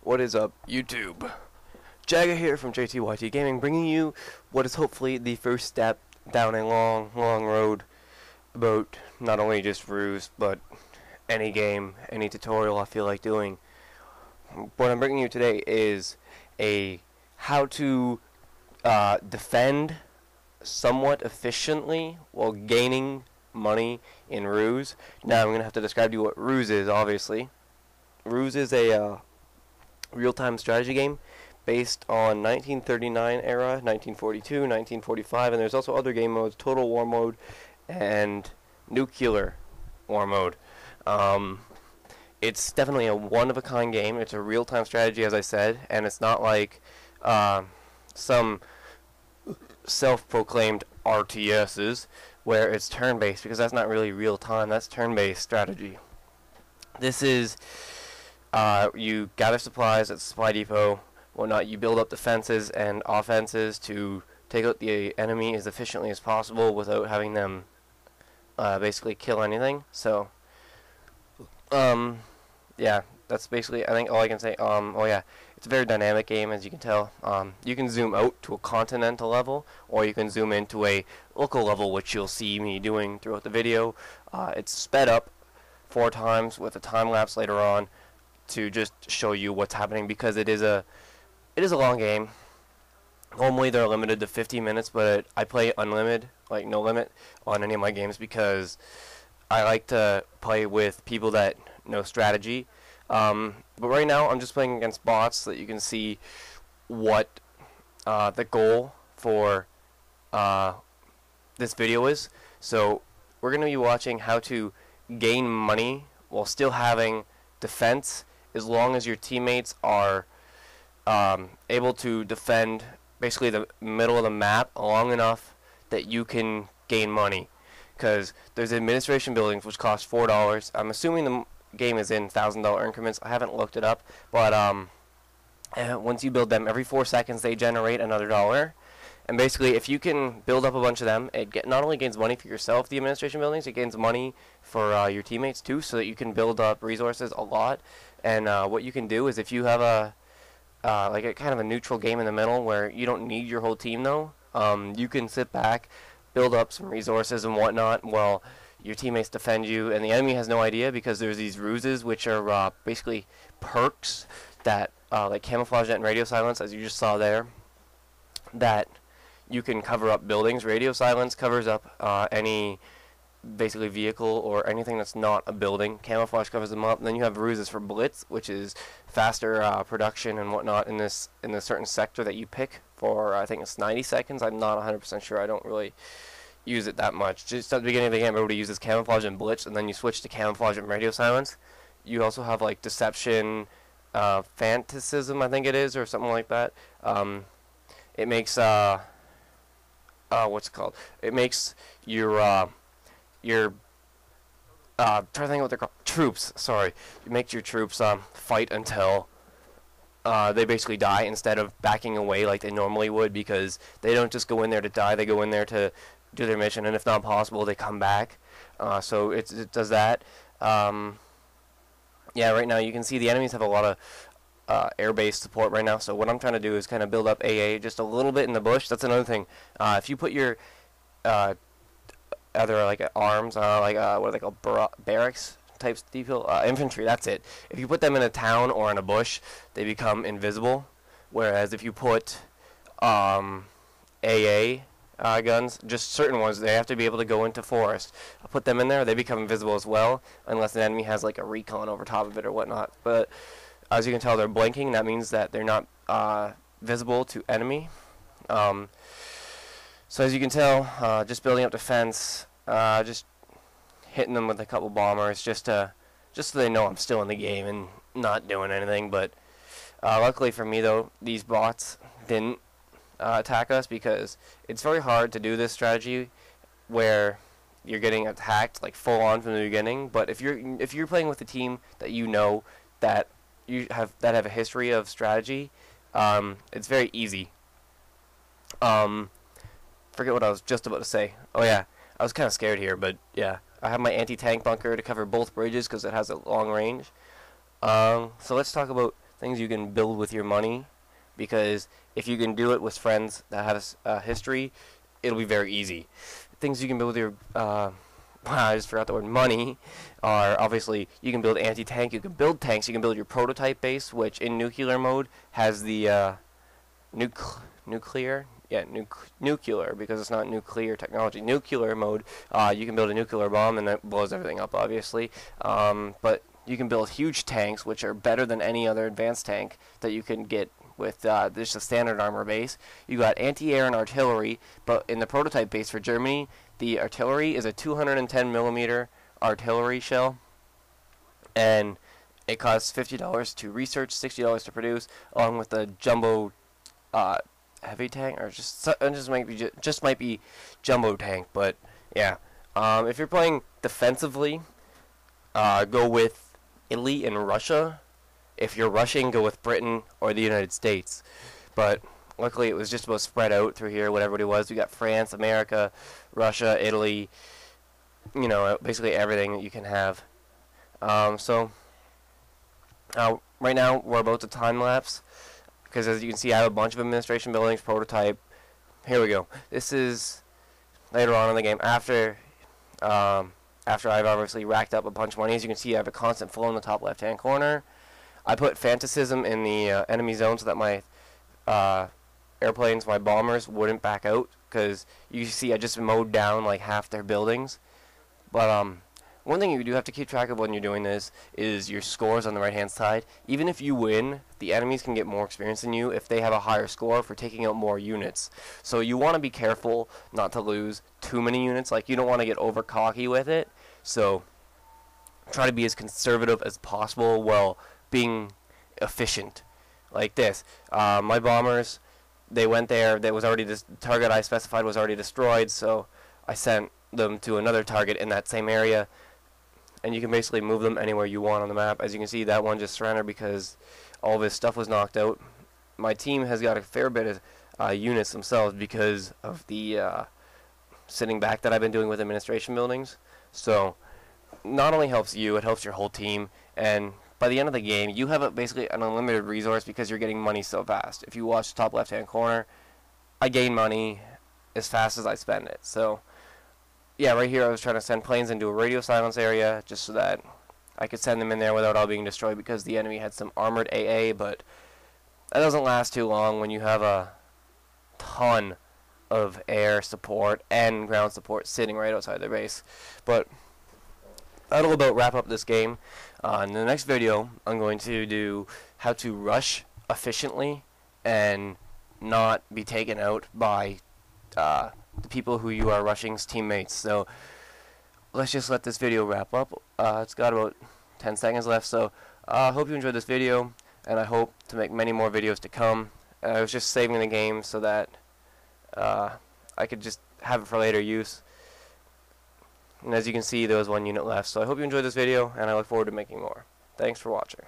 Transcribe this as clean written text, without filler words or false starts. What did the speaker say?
What is up, YouTube? Jagger here from JTYTGaming, bringing you what is hopefully the first step down a long, long road about not only just RUSE, but any game, any tutorial I feel like doing. What I'm bringing you today is a how to defend somewhat efficiently while gaining money in RUSE. Now I'm going to have to describe to you what RUSE is, obviously. RUSE is a real-time strategy game based on 1939 era, 1942, 1945, and there's also other game modes, Total War Mode and Nuclear War Mode. It's definitely a one-of-a-kind game. It's a real-time strategy, as I said, and it's not like some self-proclaimed RTSs where it's turn-based, because that's not really real-time. That's turn-based strategy. This is you gather supplies at the supply depot, whatnot. You build up defenses and offenses to take out the enemy as efficiently as possible without having them basically kill anything. So, yeah, that's basically, I think, all I can say. Oh yeah, it's a very dynamic game, as you can tell. You can zoom out to a continental level, or you can zoom into a local level, which you'll see me doing throughout the video. It's sped up 4 times with a time lapse later on, to just show you what's happening, because it is a long game. Normally they're limited to 50 minutes, but I play unlimited, like no limit, on any of my games, because I like to play with people that know strategy. But right now I'm just playing against bots, so that you can see what the goal for this video is. So we're going to be watching how to gain money while still having defense, as long as your teammates are able to defend basically the middle of the map long enough that you can gain money. Because there's administration buildings which cost $4. I'm assuming the game is in $1,000 increments. I haven't looked it up, but once you build them, every 4 seconds they generate another dollar. And basically, if you can build up a bunch of them, it not only gains money for yourself, the administration buildings, it gains money for your teammates too, so that you can build up resources a lot. And what you can do is, if you have a like a kind of a neutral game in the middle where you don't need your whole team though, you can sit back, build up some resources and whatnot while your teammates defend you, and the enemy has no idea, because there's these ruses, which are basically perks that like camouflage and radio silence, as you just saw there, that you can cover up buildings. Radio silence covers up any basically vehicle or anything that's not a building. Camouflage covers them up. And then you have ruses for blitz, which is faster production and whatnot in this certain sector that you pick for. I think it's 90 seconds. I'm not 100% sure. I don't really use it that much. Just at the beginning of the game, everybody uses camouflage and blitz, and then you switch to camouflage and radio silence. You also have like deception, fantasism, I think it is, or something like that. It makes what's it called? It makes your trying to think what they're called. Troops. Sorry, it makes your troops fight until they basically die, instead of backing away like they normally would, because they don't just go in there to die. They go in there to do their mission, and if not possible, they come back. So it does that. Yeah, right now you can see the enemies have a lot of air-based support right now, so what I'm trying to do is kind of build up AA just a little bit in the bush. That's another thing. If you put your other like arms, like what are they called, barracks types people, infantry, that's it. If you put them in a town or in a bush, they become invisible, whereas if you put AA guns, just certain ones, they have to be able to go into forest. I'll put them in there, they become invisible as well, unless an enemy has like a recon over top of it or whatnot. But as you can tell, they're blinking. That means that they're not visible to enemy. So as you can tell, just building up defense, just hitting them with a couple bombers, just so they know I'm still in the game and not doing anything. But luckily for me, though, these bots didn't attack us, because it's very hard to do this strategy where you're getting attacked like full on from the beginning. But if you're playing with a team that you know that have a history of strategy, it's very easy. For forget what I was just about to say. Oh yeah, I was kind of scared here, but yeah. I have my anti-tank bunker to cover both bridges because it has a long range. So let's talk about things you can build with your money, because if you can do it with friends that have a history, it'll be very easy. Things you can build with your I just forgot the word money are obviously you can build anti-tank, you can build tanks, you can build your prototype base, which in nuclear mode has the nuclear because it's not nuclear technology. Nuclear mode, you can build a nuclear bomb and that blows everything up, obviously. But you can build huge tanks, which are better than any other advanced tank that you can get with just a standard armor base. You got anti-air and artillery, but in the prototype base for Germany, the artillery is a 210 millimeter artillery shell, and it costs $50 to research, $60 to produce, along with the jumbo heavy tank, or just might be jumbo tank. But yeah, if you're playing defensively, go with Italy and Russia. If you're rushing, go with Britain or the United States. But luckily, it was just about spread out through here, what everybody was. We got France, America, Russia, Italy, you know, basically everything that you can have. So right now, we're about to time-lapse, because as you can see, I have a bunch of administration buildings, prototype. Here we go. This is later on in the game, after I've obviously racked up a bunch of money. As you can see, I have a constant flow in the top left-hand corner. I put fantasism in the enemy zone so that my airplanes, my bombers, wouldn't back out, because you see I just mowed down like half their buildings. But one thing you do have to keep track of when you're doing this is your scores on the right-hand side. Even if you win, the enemies can get more experience than you if they have a higher score for taking out more units. So you want to be careful not to lose too many units. Like, you don't want to get over cocky with it. So try to be as conservative as possible while being efficient. Like this, my bombers, they went there. That was already the target I specified was already destroyed, so I sent them to another target in that same area. And you can basically move them anywhere you want on the map. As you can see, that one just surrendered because all of his stuff was knocked out. My team has got a fair bit of units themselves because of the sitting back that I've been doing with administration buildings. So not only helps you, it helps your whole team. And by the end of the game, you have basically an unlimited resource because you're getting money so fast. If you watch the top left-hand corner, I gain money as fast as I spend it. So yeah, right here I was trying to send planes into a radio silence area just so that I could send them in there without all being destroyed, because the enemy had some armored AA, but that doesn't last too long when you have a ton of air support and ground support sitting right outside their base. But that'll about wrap up this game. In the next video, I'm going to do how to rush efficiently and not be taken out by the people who you are rushing's teammates. So let's just let this video wrap up. It's got about 10 seconds left, so I hope you enjoyed this video, and I hope to make many more videos to come. I was just saving the game so that I could just have it for later use. And as you can see, there was 1 unit left. So I hope you enjoyed this video, and I look forward to making more. Thanks for watching.